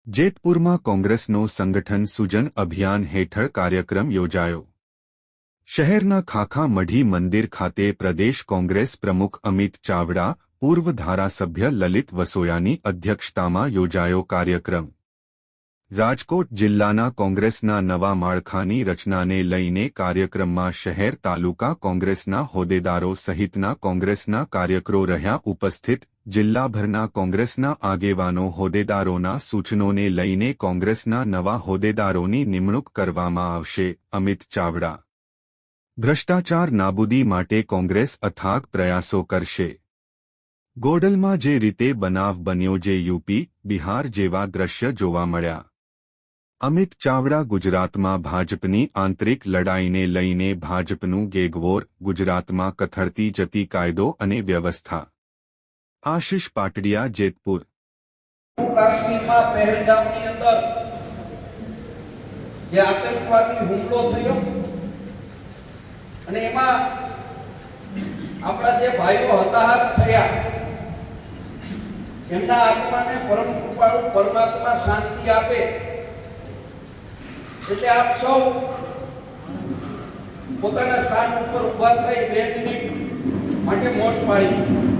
જેતપુરમાં કોંગ્રેસનો સંગઠન સુજન અભિયાન હેઠળ કાર્યક્રમ યોજાયો। શહેરના ખાખા મઢી મંદિર ખાતે પ્રદેશ કોંગ્રેસ પ્રમુખ અમિત ચાવડા, પૂર્વ ધારાસભ્ય લલિત વસોયાની અધ્યક્ષતામાં યોજાયો કાર્યક્રમ। રાજકોટ જિલ્લાના કોંગ્રેસના નવા માળખાની રચનાને લઈને કાર્યક્રમમાં શહેર તાલુકા કોંગ્રેસના હોદ્દેદારો સહિતના કોંગ્રેસના કાર્યકરો રહ્યા ઉપસ્થિત। જિલ્લાભરના કોંગ્રેસના આગેવાનો હોદ્દેદારોના સૂચનોને લઈને કોંગ્રેસના નવા હોદ્દેદારોની નિમણૂક કરવામાં આવશે। અમિત ચાવડા ભ્રષ્ટાચાર નાબૂદી માટે કોંગ્રેસ અથાગ પ્રયાસો કરશે। ગોંડલમાં જે રીતે બનાવ બન્યો, જે યુપી બિહાર જેવા દ્રશ્ય જોવા મળ્યા। અમિત ચાવડા ગુજરાતમાં ભાજપની આંતરિક લડાઈને લઈને ભાજપનું ગેગવોર, ગુજરાતમાં કથળતી જતી કાયદો અને વ્યવસ્થા। આશિષ પાટડિયા, જેતપુર। કાશ્મીરમાં પહેલગામની અંદર જે આતંકવાદી હુમલો થયો અને એમાં આપણા જે ભાઈઓ હતાહત થયા, એમના આત્માને પરમ કૃપાળુ પરમાત્મા શાંતિ આપે, એટલે આપ સૌ પોતાના સ્થાન ઉપર ઊભા થઈ 2 મિનિટ માટે મૌન પાળીશું।